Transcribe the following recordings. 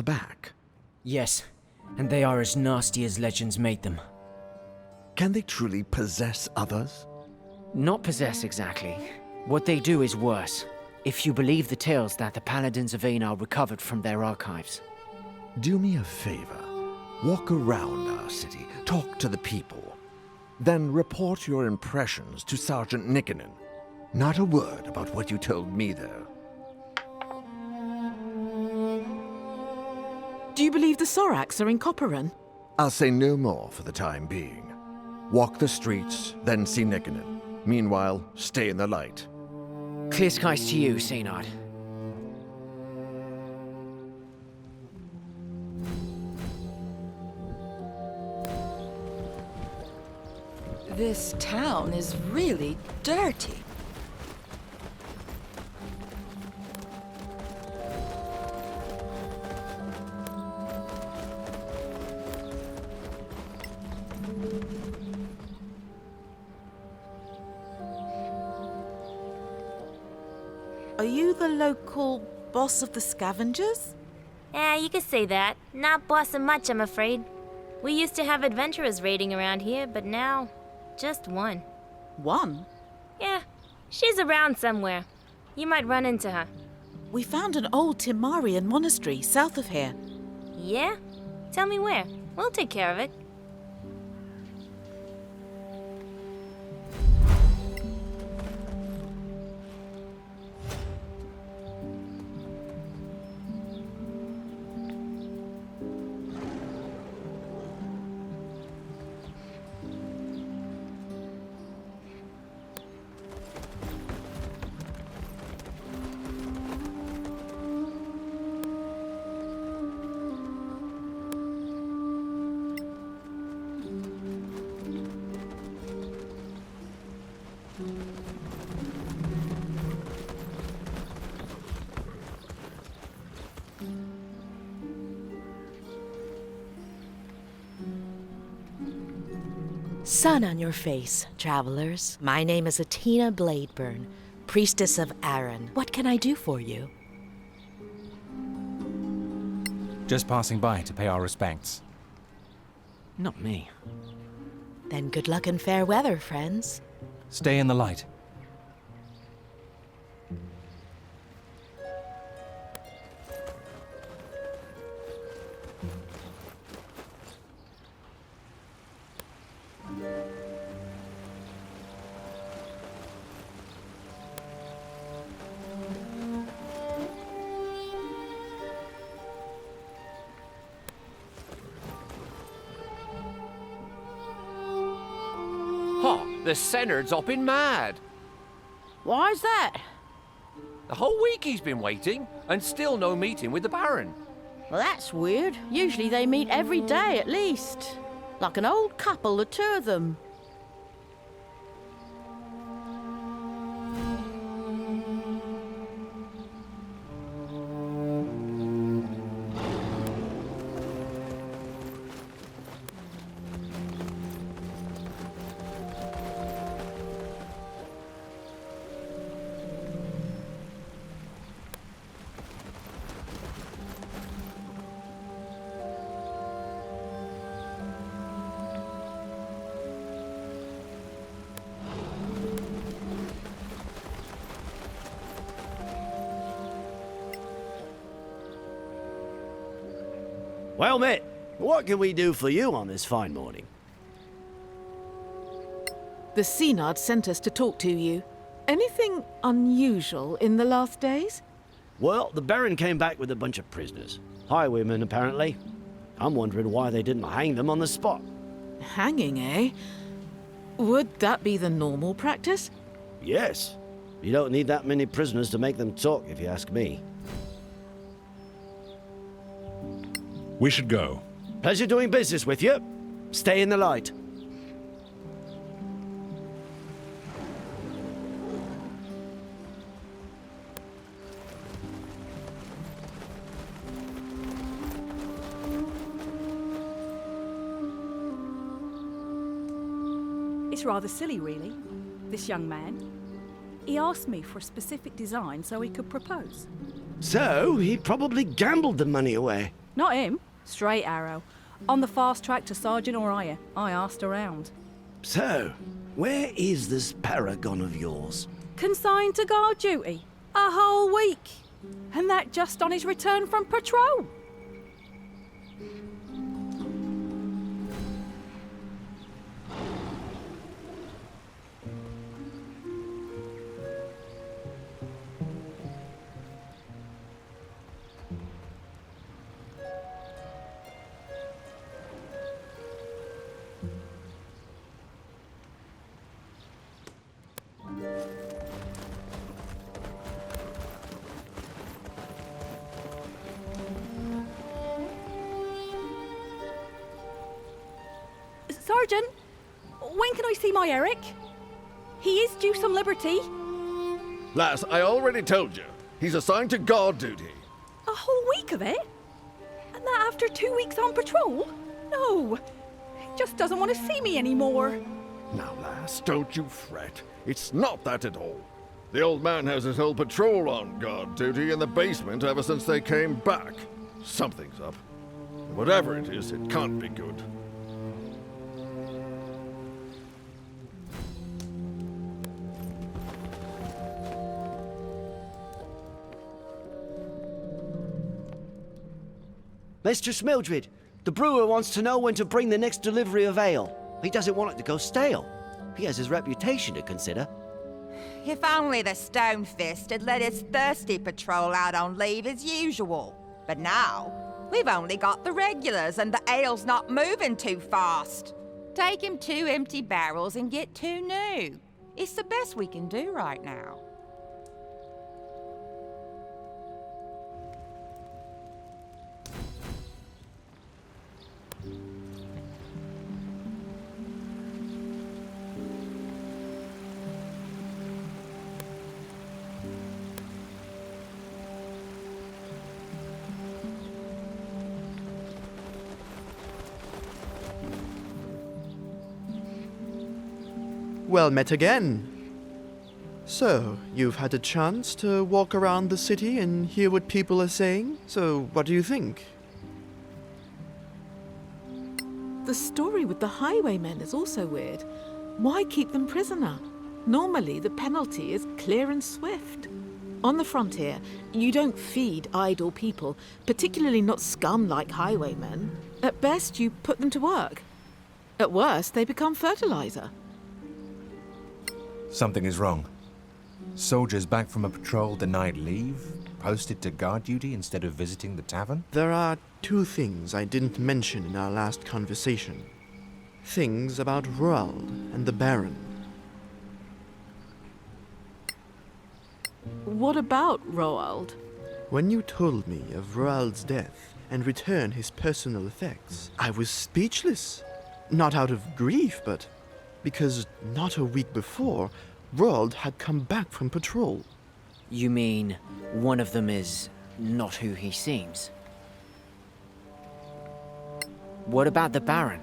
are back? Yes, and they are as nasty as legends made them. Can they truly possess others? Not possess exactly. What they do is worse, if you believe the tales that the Paladins of Aenar recovered from their archives. Do me a favor. Walk around our city, talk to the people. Then report your impressions to Sergeant Nikkonen. Not a word about what you told me, though. Do you believe the Soraks are in Copperan? I'll say no more for the time being. Walk the streets, then see Nikkonen. Meanwhile, stay in the light. Clear skies to you, Seynard. This town is really dirty. Are you the local boss of the scavengers? Yeah, you could say that. Not bossing much, I'm afraid. We used to have adventurers raiding around here, but now, just one. One? Yeah, she's around somewhere. You might run into her. We found an old Timarian monastery south of here. Yeah? Tell me where. We'll take care of it. Sun on your face, travelers. My name is Atina Bladeburn, priestess of Aaron. What can I do for you? Just passing by to pay our respects. Not me. Then good luck and fair weather, friends. Stay in the light. The Senard's hopping mad. Why's that? The whole week he's been waiting, and still no meeting with the Baron. Well, that's weird. Usually they meet every day at least. Like an old couple, the two of them. Well met, what can we do for you on this fine morning? The Seynard sent us to talk to you. Anything unusual in the last days? Well, the Baron came back with a bunch of prisoners. Highwaymen, apparently. I'm wondering why they didn't hang them on the spot. Hanging, eh? Would that be the normal practice? Yes. You don't need that many prisoners to make them talk, if you ask me. We should go. Pleasure doing business with you. Stay in the light. It's rather silly, really, this young man. He asked me for a specific design so he could propose. So, he probably gambled the money away. Not him. Straight arrow. On the fast track to Sergeant or higher. I asked around. So, where is this paragon of yours? Consigned to guard duty. A whole week. And that just on his return from patrol. Sergeant, when can I see my Eric? He is due some liberty. Lass, I already told you. He's assigned to guard duty. A whole week of it? And that after 2 weeks on patrol? No, he just doesn't want to see me anymore. Now, lass, don't you fret. It's not that at all. The old man has his whole patrol on guard duty in the basement ever since they came back. Something's up. Whatever it is, it can't be good. Mistress Mildred, the brewer wants to know when to bring the next delivery of ale. He doesn't want it to go stale. He has his reputation to consider. If only the Stonefist had let his thirsty patrol out on leave as usual. But now, we've only got the regulars and the ale's not moving too fast. Take him 2 empty barrels and get 2 new. It's the best we can do right now. Well met again. So, you've had a chance to walk around the city and hear what people are saying? So, what do you think? The story with the highwaymen is also weird. Why keep them prisoner? Normally, the penalty is clear and swift. On the frontier, you don't feed idle people, particularly not scum like highwaymen. At best, you put them to work. At worst, they become fertilizer. Something is wrong. Soldiers back from a patrol denied leave, posted to guard duty instead of visiting the tavern? There are 2 things I didn't mention in our last conversation. Things about Roald and the Baron. What about Roald? When you told me of Roald's death and returned his personal effects, I was speechless. Not out of grief, but because not a week before, Roald had come back from patrol. You mean one of them is not who he seems? What about the Baron?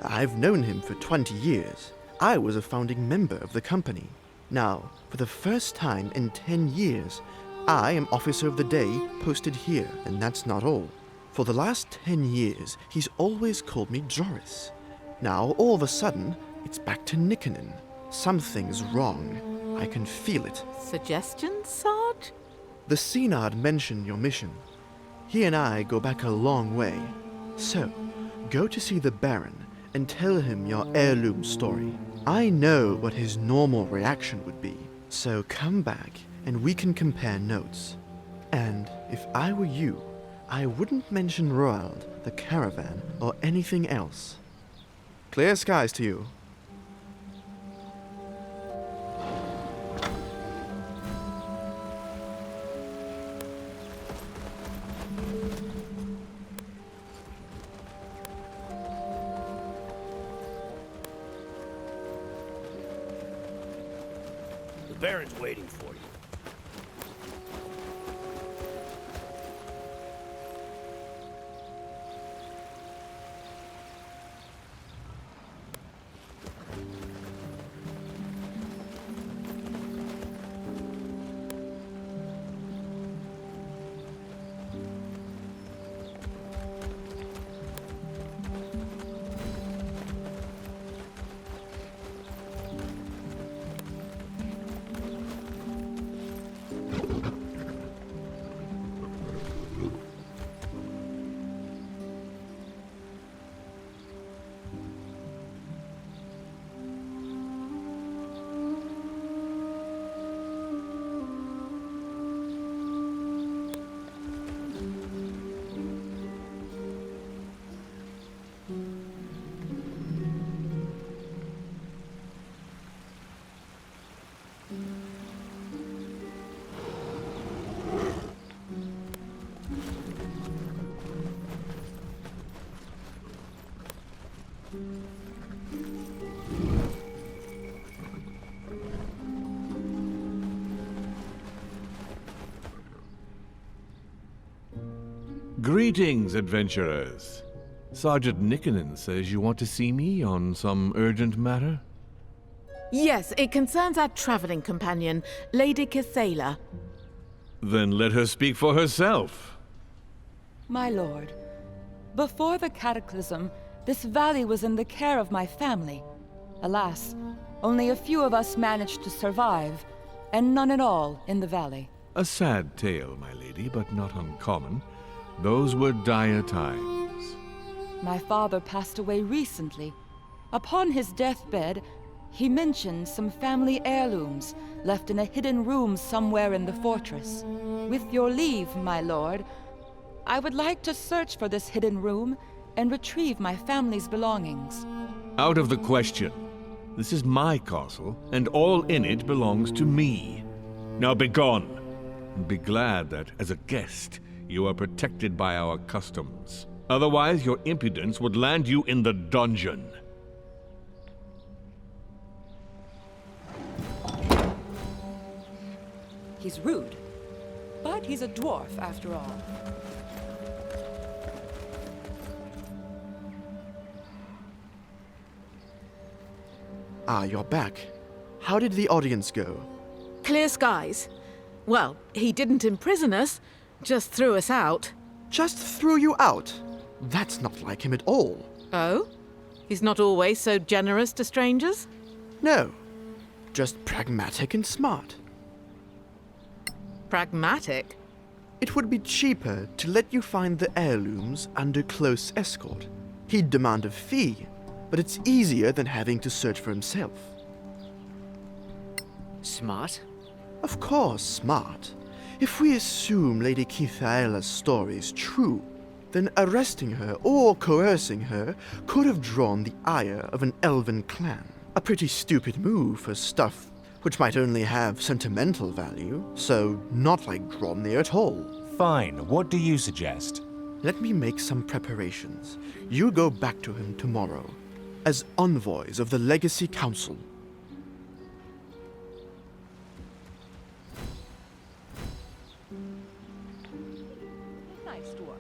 I've known him for 20 years. I was a founding member of the company. Now, for the first time in 10 years, I am Officer of the Day posted here, and that's not all. For the last 10 years, he's always called me Joris. Now, all of a sudden, it's back to Nikkonen. Something's wrong. I can feel it. Suggestions, Sarge? The Synod mentioned your mission. He and I go back a long way. So, go to see the Baron and tell him your heirloom story. I know what his normal reaction would be. So come back and we can compare notes. And if I were you, I wouldn't mention Roald, the caravan, or anything else. Clear skies to you. The Baron's waiting for you. Greetings, adventurers. Sergeant Nickenen says you want to see me on some urgent matter? Yes, it concerns our traveling companion, Lady Kithaela. Then let her speak for herself. My lord, before the cataclysm, this valley was in the care of my family. Alas, only a few of us managed to survive, and none at all in the valley. A sad tale, my lady, but not uncommon. Those were dire times. My father passed away recently. Upon his deathbed, he mentioned some family heirlooms left in a hidden room somewhere in the fortress. With your leave, my lord, I would like to search for this hidden room and retrieve my family's belongings. Out of the question. This is my castle, and all in it belongs to me. Now begone, and be glad that, as a guest, you are protected by our customs. Otherwise, your impudence would land you in the dungeon. He's rude, but he's a dwarf after all. Ah, you're back. How did the audience go? Clear skies. Well, he didn't imprison us, just threw us out. Just threw you out? That's not like him at all. Oh? He's not always so generous to strangers? No. Just pragmatic and smart. Pragmatic? It would be cheaper to let you find the heirlooms under close escort. He'd demand a fee, but it's easier than having to search for himself. Smart? Of course, smart. If we assume Lady Kithaela's story is true, then arresting her or coercing her could have drawn the ire of an elven clan. A pretty stupid move for stuff which might only have sentimental value, so not like Gromnir at all. Fine, what do you suggest? Let me make some preparations. You go back to him tomorrow, as envoys of the Legacy Council. Nice dwarf.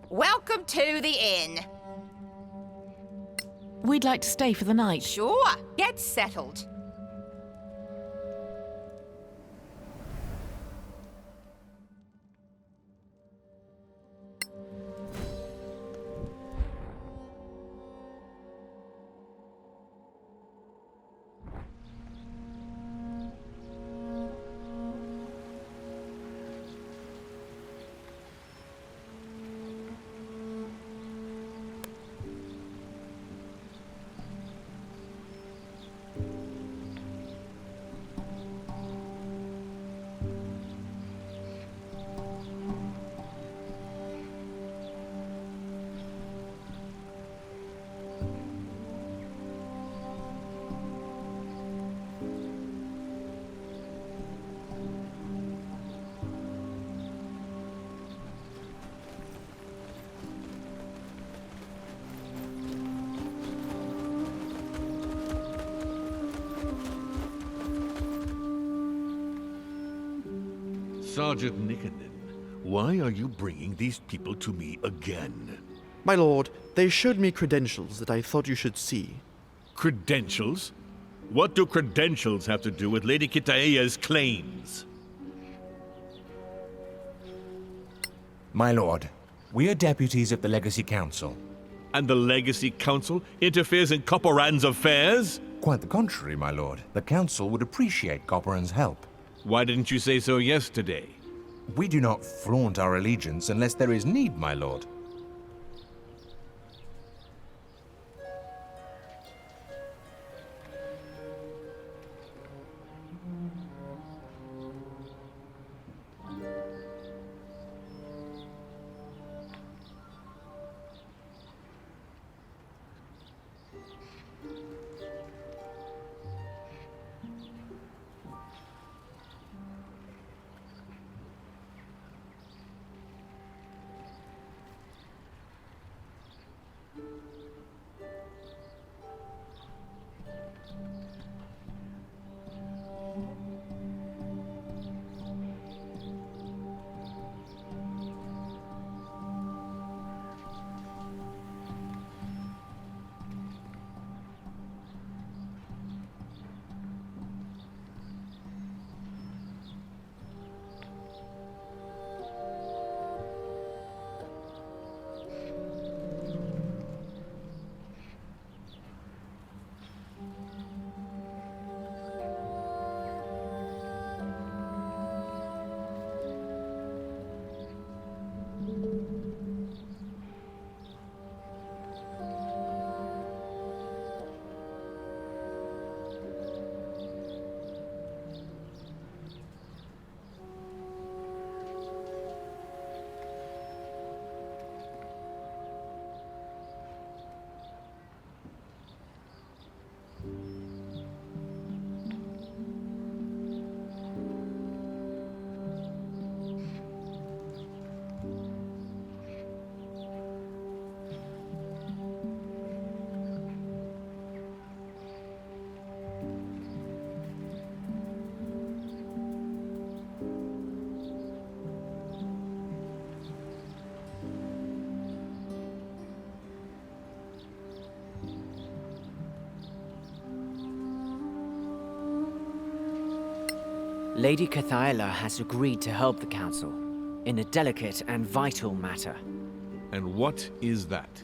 Welcome to the inn. We'd like to stay for the night. Sure, get settled. Sergeant Nicanen, why are you bringing these people to me again? My lord, they showed me credentials that I thought you should see. Credentials? What do credentials have to do with Lady Kitaea's claims? My lord, we are deputies of the Legacy Council. And the Legacy Council interferes in Copperan's affairs? Quite the contrary, my lord. The Council would appreciate Copperan's help. Why didn't you say so yesterday? We do not flaunt our allegiance unless there is need, my lord. Lady Cathaela has agreed to help the Council in a delicate and vital matter. And what is that?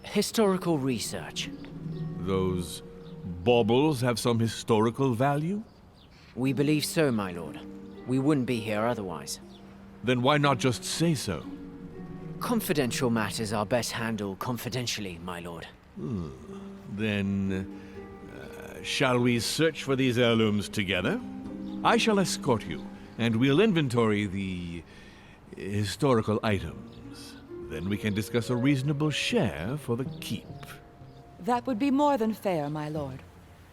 Historical research. Those baubles have some historical value? We believe so, my lord. We wouldn't be here otherwise. Then why not just say so? Confidential matters are best handled confidentially, my lord. Then, shall we search for these heirlooms together? I shall escort you, and we'll inventory the historical items. Then we can discuss a reasonable share for the keep. That would be more than fair, my lord.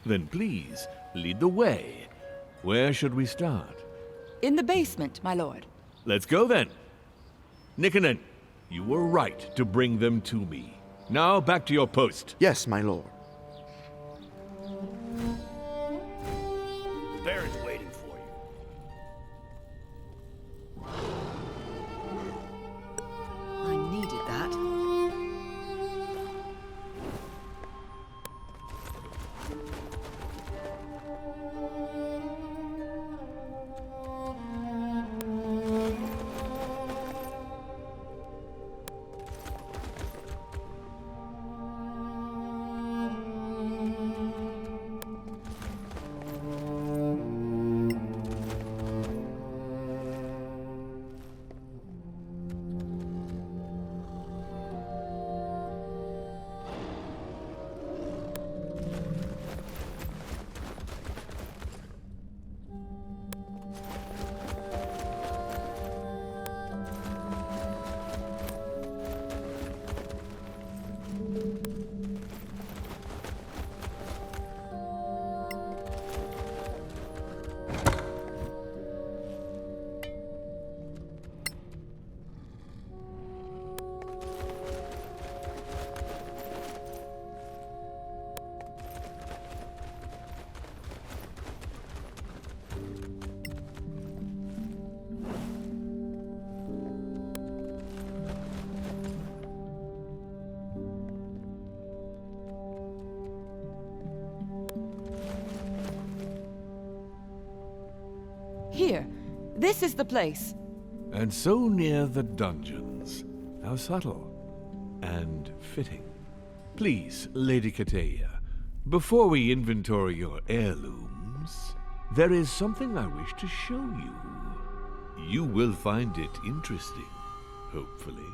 Then please, lead the way. Where should we start? In the basement, my lord. Let's go then. Nicanen, you were right to bring them to me. Now back to your post. Yes, my lord. The Baron's waiting for you. I needed that. Here, this is the place. And so near the dungeons. How subtle. And fitting. Please, Lady Kateya, before we inventory your heirlooms, there is something I wish to show you. You will find it interesting, hopefully.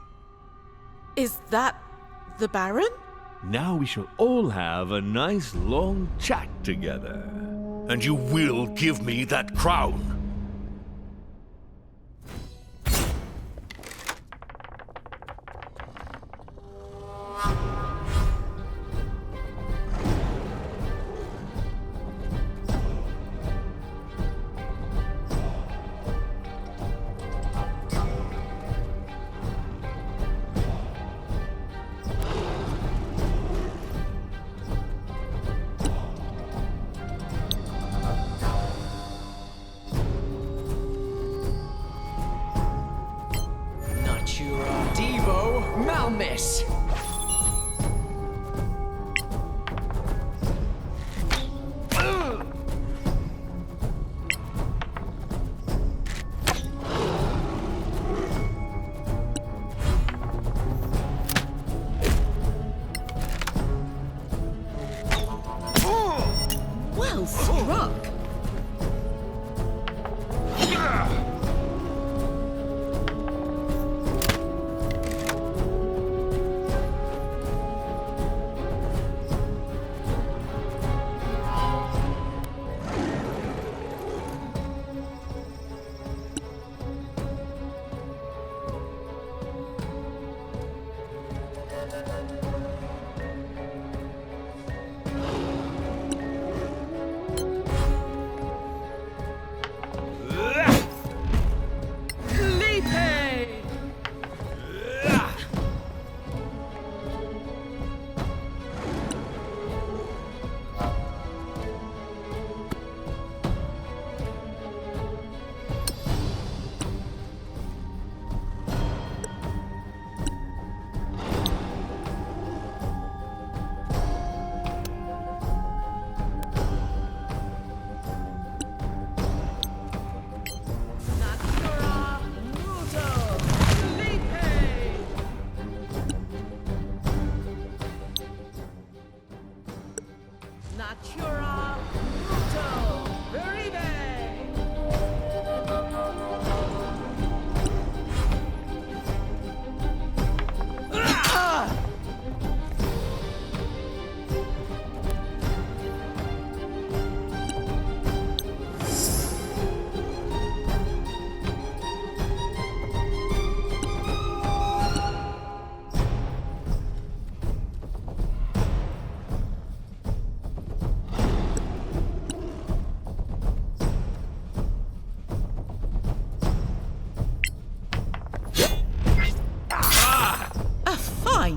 Is that the Baron? Now we shall all have a nice long chat together. And you will give me that crown. Malmis! Well struck.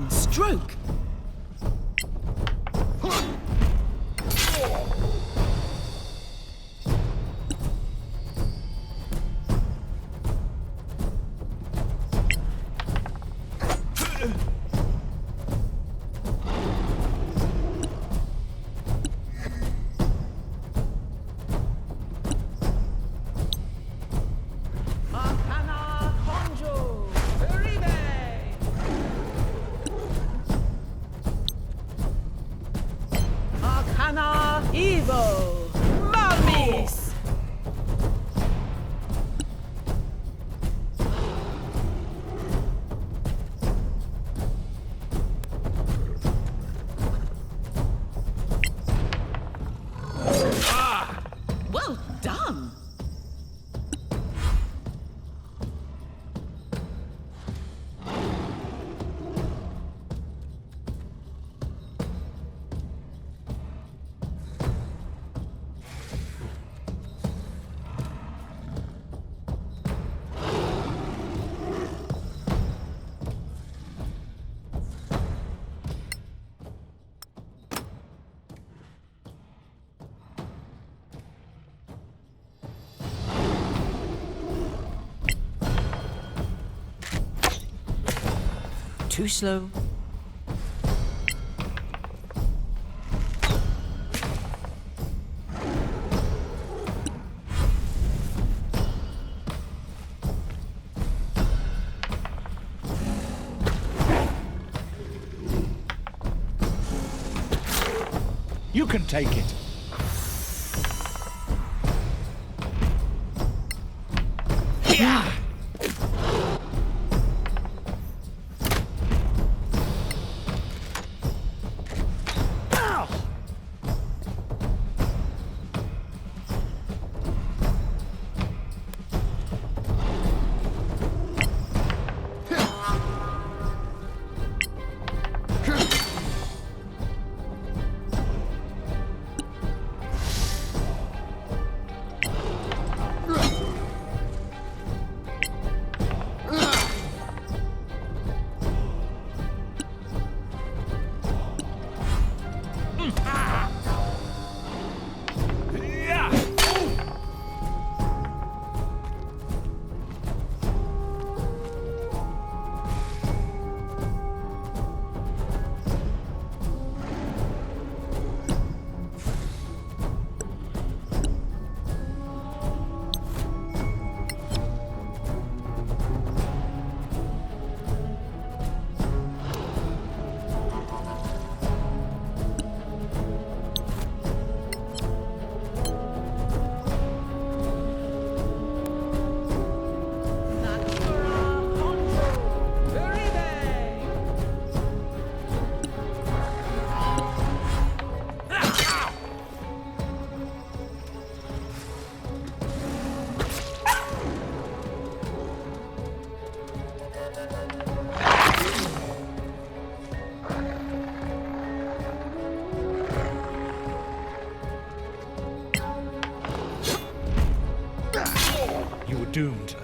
Stroke! Evo! Malmis! Well done! Too slow. You can take it. Yeah. Doomed.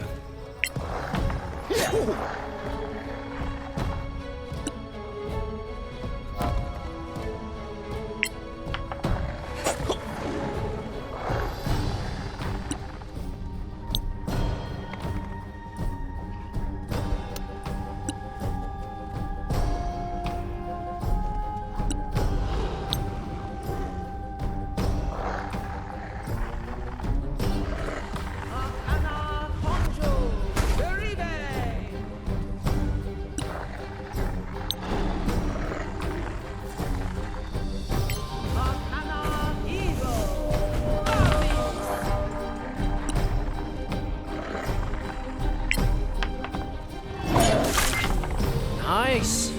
Nice.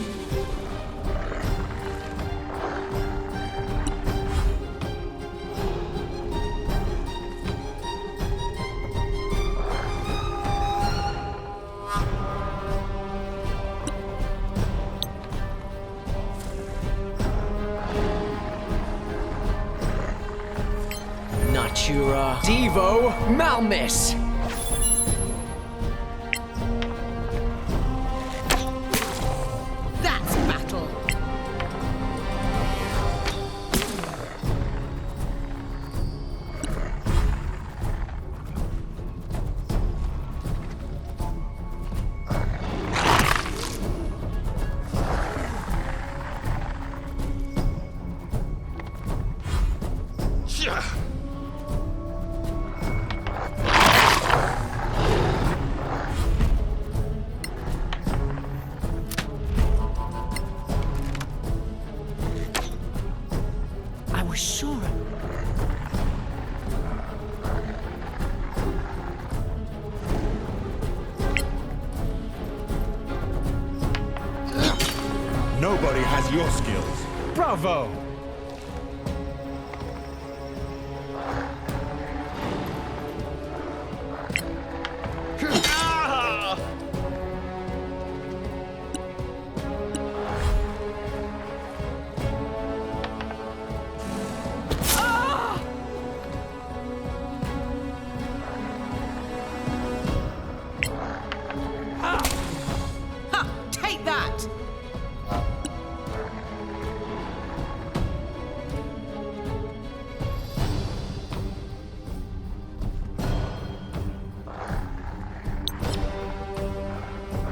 Natura Devo Malmis. That's battle. I was sure. Nobody has your skills. Bravo!